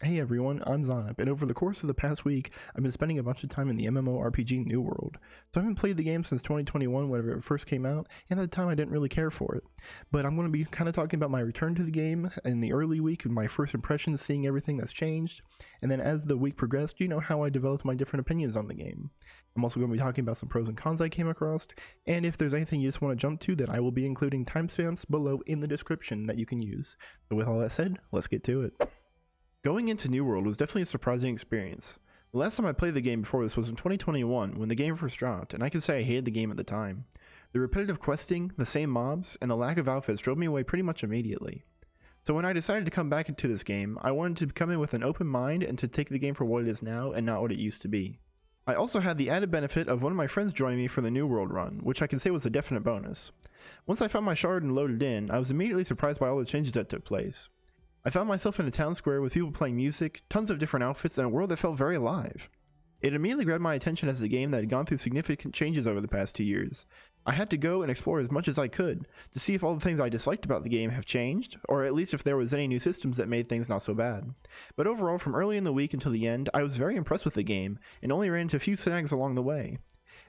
Hey everyone, I'm Zonip, and over the course of the past week, I've been spending a bunch of time in the MMORPG New World. So I haven't played the game since 2021, whenever it first came out, and at the time I didn't really care for it. But I'm going to be kind of talking about my return to the game in the early week, and my first impressions, seeing everything that's changed, and then as the week progressed, how I developed my different opinions on the game. I'm also going to be talking about some pros and cons I came across, and if there's anything you just want to jump to, then I will be including timestamps below in the description that you can use. So with all that said, let's get to it. Going into New World was definitely a surprising experience. The last time I played the game before this was in 2021 when the game first dropped, and I can say I hated the game at the time. The repetitive questing, the same mobs, and the lack of outfits drove me away pretty much immediately. So when I decided to come back into this game, I wanted to come in with an open mind and to take the game for what it is now and not what it used to be. I also had the added benefit of one of my friends joining me for the New World run, which I can say was a definite bonus. Once I found my shard and loaded in, I was immediately surprised by all the changes that took place. I found myself in a town square with people playing music, tons of different outfits, and a world that felt very alive. It immediately grabbed my attention as a game that had gone through significant changes over the past 2 years. I had to go and explore as much as I could to see if all the things I disliked about the game have changed, or at least if there was any new systems that made things not so bad. But overall, from early in the week until the end, I was very impressed with the game, and only ran into a few snags along the way.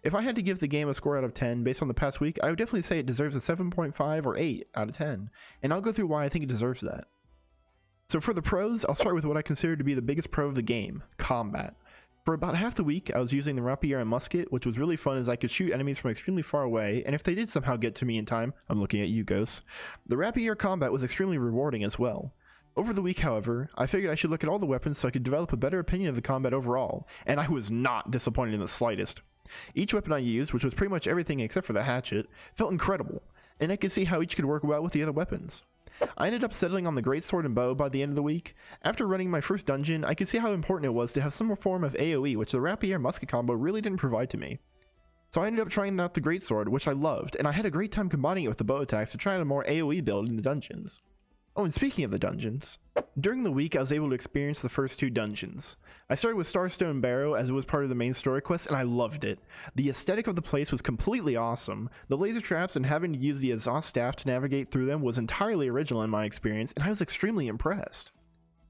If I had to give the game a score out of 10 based on the past week, I would definitely say it deserves a 7.5 or 8 out of 10, and I'll go through why I think it deserves that. So for the pros, I'll start with what I consider to be the biggest pro of the game, combat. For about half the week, I was using the rapier and musket, which was really fun as I could shoot enemies from extremely far away, and if they did somehow get to me in time, I'm looking at you, Ghost, the rapier combat was extremely rewarding as well. Over the week, however, I figured I should look at all the weapons so I could develop a better opinion of the combat overall, and I was not disappointed in the slightest. Each weapon I used, which was pretty much everything except for the hatchet, felt incredible, and I could see how each could work well with the other weapons. I ended up settling on the greatsword and bow by the end of the week. After running my first dungeon, I could see how important it was to have some form of AoE, which the rapier and musket combo really didn't provide to me. So I ended up trying out the greatsword, which I loved, and I had a great time combining it with the bow attacks to try out a more AoE build in the dungeons. Oh, and speaking of the dungeons, during the week I was able to experience the first 2 dungeons. I started with Starstone Barrow as it was part of the main story quest, and I loved it. The aesthetic of the place was completely awesome. The laser traps and having to use the exhaust staff to navigate through them was entirely original in my experience, and I was extremely impressed.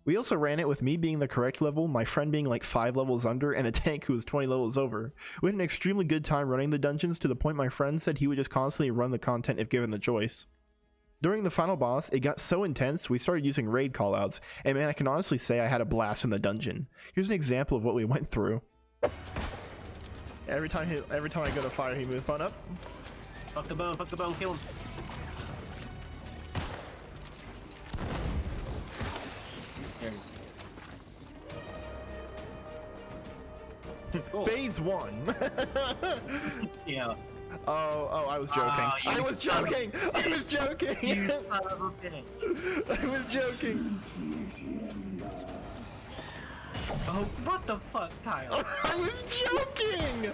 We also ran it with me being the correct level, my friend being like 5 levels under, and a tank who was 20 levels over. We had an extremely good time running the dungeons to the point my friend said he would just constantly run the content if given the choice. During the final boss, it got so intense we started using raid callouts, and man, I can honestly say I had a blast in the dungeon. Here's an example of what we went through. Every time I go to fire, he moves on up. Fuck the bone, kill him. There he is. Cool. Phase 1. Yeah. Oh, I was joking. I was joking! I was joking! You son of a bitch. I was joking! Oh, what the fuck, Tyler? I was joking!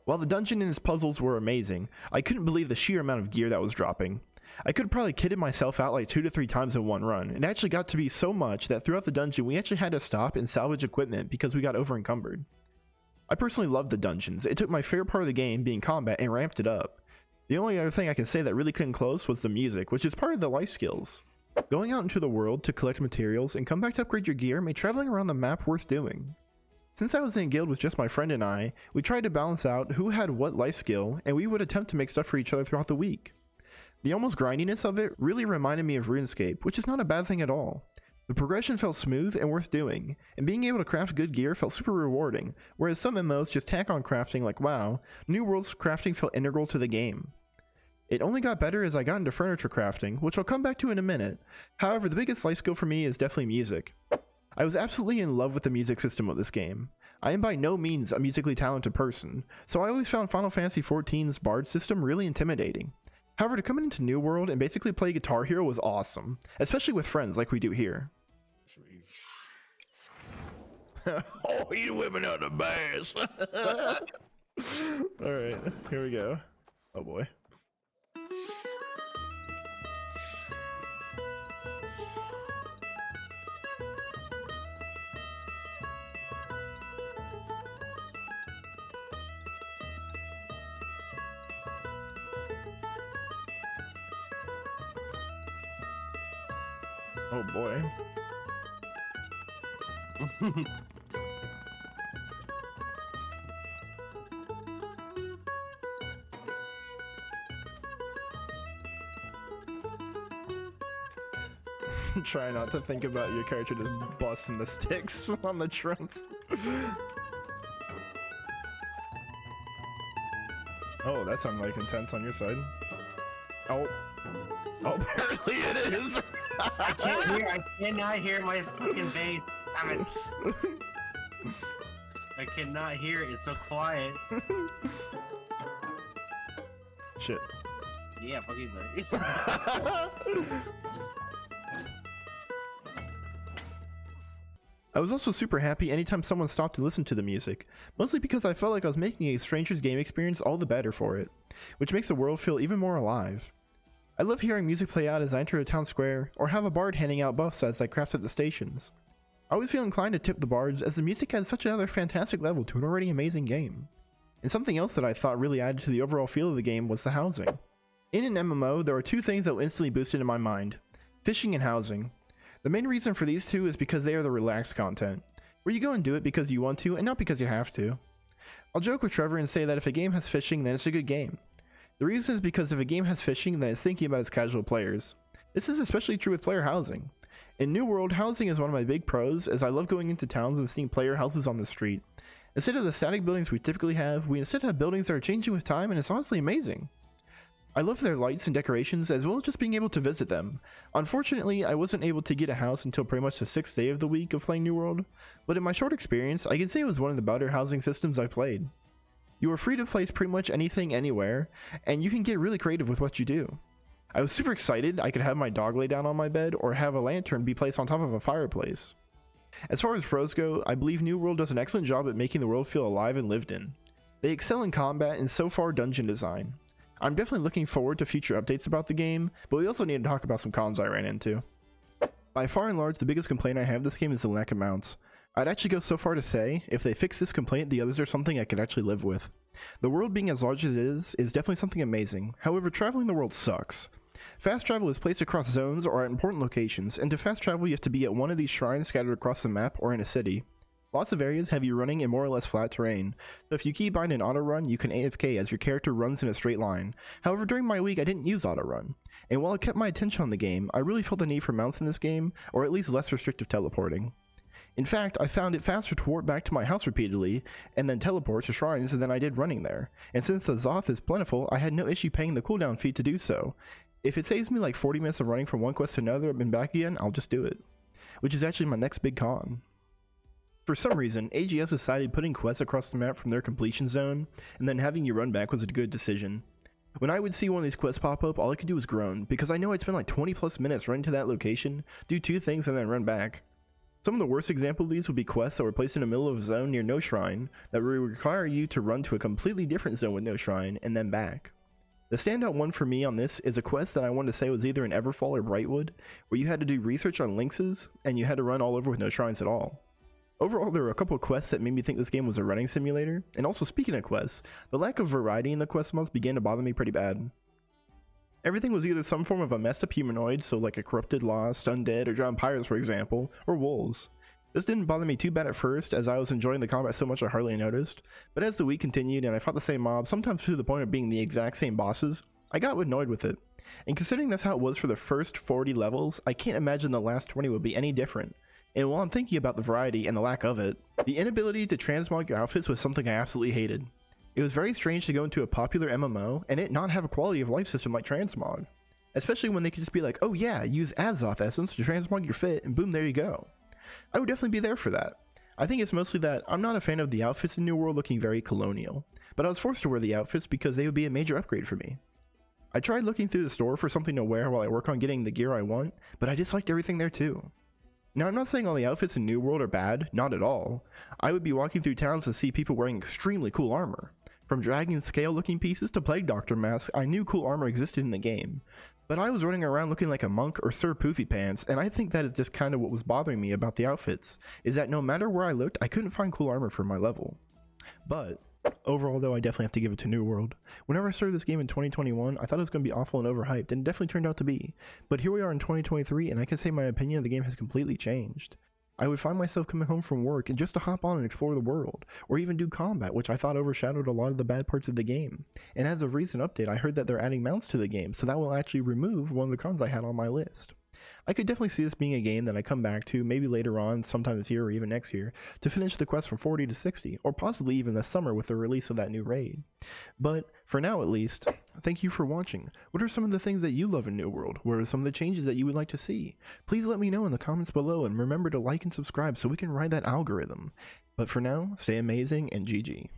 While the dungeon and its puzzles were amazing, I couldn't believe the sheer amount of gear that was dropping. I could have probably kitted myself out like 2 to 3 times in one run. It actually got to be so much that throughout the dungeon we actually had to stop and salvage equipment because we got over encumbered. I personally loved the dungeons. It took my favorite part of the game, being combat, and ramped it up. The only other thing I can say that really came close was the music, which is part of the life skills. Going out into the world to collect materials and come back to upgrade your gear made traveling around the map worth doing. Since I was in a guild with just my friend and I, we tried to balance out who had what life skill, and we would attempt to make stuff for each other throughout the week. The almost grindiness of it really reminded me of RuneScape, which is not a bad thing at all. The progression felt smooth and worth doing, and being able to craft good gear felt super rewarding, whereas some MMOs just tack on crafting like WoW, New World's crafting felt integral to the game. It only got better as I got into furniture crafting, which I'll come back to in a minute. However, the biggest life skill for me is definitely music. I was absolutely in love with the music system of this game. I am by no means a musically talented person, so I always found Final Fantasy XIV's Bard system really intimidating. However, to come into New World and basically play Guitar Hero was awesome, especially with friends like we do here. Oh, you whipping out the bass. Alright, here we go. Oh boy. Oh boy. Try not to think about your character just busting the sticks on the trunks. Oh, that sounded like intense on your side. Oh. Oh, apparently it is. I cannot hear my fucking bass. Damn it. I cannot hear it. It's so quiet. Shit. Yeah, fuck you, buddy. I was also super happy anytime someone stopped to listen to the music, mostly because I felt like I was making a stranger's game experience all the better for it, which makes the world feel even more alive. I love hearing music play out as I enter a town square, or have a bard handing out buffs as I craft at the stations. I always feel inclined to tip the bards as the music adds such another fantastic level to an already amazing game. And something else that I thought really added to the overall feel of the game was the housing. In an MMO, there are two things that will instantly boost it in my mind: fishing and housing. The main reason for these two is because they are the relaxed content, where you go and do it because you want to and not because you have to. I'll joke with Trevor and say that if a game has fishing, then it's a good game. The reason is because if a game has fishing, then it's thinking about its casual players. This is especially true with player housing. In New World, housing is one of my big pros, as I love going into towns and seeing player houses on the street. Instead of the static buildings we typically have, we instead have buildings that are changing with time, and it's honestly amazing. I love their lights and decorations, as well as just being able to visit them. Unfortunately, I wasn't able to get a house until pretty much the 6th day of the week of playing New World, but in my short experience, I can say it was one of the better housing systems I played. You are free to place pretty much anything anywhere, and you can get really creative with what you do. I was super excited I could have my dog lay down on my bed, or have a lantern be placed on top of a fireplace. As far as pros go, I believe New World does an excellent job at making the world feel alive and lived in. They excel in combat and so far dungeon design. I'm definitely looking forward to future updates about the game, but we also need to talk about some cons I ran into. By far and large, the biggest complaint I have this game is the lack of mounts. I'd actually go so far to say, if they fix this complaint, the others are something I could actually live with. The world being as large as it is definitely something amazing. However, traveling the world sucks. Fast travel is placed across zones or at important locations, and to fast travel you have to be at one of these shrines scattered across the map or in a city. Lots of areas have you running in more or less flat terrain, so if you keybind an auto run, you can AFK as your character runs in a straight line. However, during my week I didn't use auto run, and while it kept my attention on the game, I really felt the need for mounts in this game, or at least less restrictive teleporting. In fact, I found it faster to warp back to my house repeatedly, and then teleport to shrines than I did running there, and since the Zoth is plentiful, I had no issue paying the cooldown fee to do so. If it saves me like 40 minutes of running from one quest to another and back again, I'll just do it. Which is actually my next big con. For some reason, AGS decided putting quests across the map from their completion zone, and then having you run back was a good decision. When I would see one of these quests pop up, all I could do was groan, because I know I'd spend like 20 plus minutes running to that location, do two things, and then run back. Some of the worst examples of these would be quests that were placed in the middle of a zone near no shrine, that would require you to run to a completely different zone with no shrine, and then back. The standout one for me on this is a quest that I wanted to say was either in Everfall or Brightwood, where you had to do research on lynxes, and you had to run all over with no shrines at all. Overall, there were a couple of quests that made me think this game was a running simulator, and also speaking of quests, the lack of variety in the quest mods began to bother me pretty bad. Everything was either some form of a messed up humanoid, so like a corrupted lost, undead, or drowned pirates for example, or wolves. This didn't bother me too bad at first, as I was enjoying the combat so much I hardly noticed, but as the week continued and I fought the same mob, sometimes to the point of being the exact same bosses, I got annoyed with it. And considering that's how it was for the first 40 levels, I can't imagine the last 20 would be any different. And while I'm thinking about the variety and the lack of it, the inability to transmog your outfits was something I absolutely hated. It was very strange to go into a popular MMO and it not have a quality of life system like Transmog. Especially when they could just be like, oh yeah, use Azoth Essence to transmog your fit and boom, there you go. I would definitely be there for that. I think it's mostly that I'm not a fan of the outfits in New World looking very colonial, but I was forced to wear the outfits because they would be a major upgrade for me. I tried looking through the store for something to wear while I work on getting the gear I want, but I disliked everything there too. Now, I'm not saying all the outfits in New World are bad, not at all. I would be walking through towns and see people wearing extremely cool armor. From dragon scale looking pieces to plague doctor masks, I knew cool armor existed in the game. But I was running around looking like a monk or Sir Poofy Pants, and I think that is just kind of what was bothering me about the outfits, is that no matter where I looked, I couldn't find cool armor for my level. But Overall, though, I definitely have to give it to New World. Whenever I started this game in 2021, I thought it was going to be awful and overhyped, and it definitely turned out to be. But here we are in 2023, and I can say my opinion of the game has completely changed. I would find myself coming home from work and just to hop on and explore the world, or even do combat, which I thought overshadowed a lot of the bad parts of the game. And as of recent update, I heard that they're adding mounts to the game, so that will actually remove one of the cons I had on my list. I could definitely see this being a game that I come back to maybe later on, sometime this year or even next year, to finish the quest from 40 to 60, or possibly even this summer with the release of that new raid. But, for now at least, thank you for watching. What are some of the things that you love in New World? What are some of the changes that you would like to see? Please let me know in the comments below, and remember to like and subscribe so we can ride that algorithm. But for now, stay amazing and GG.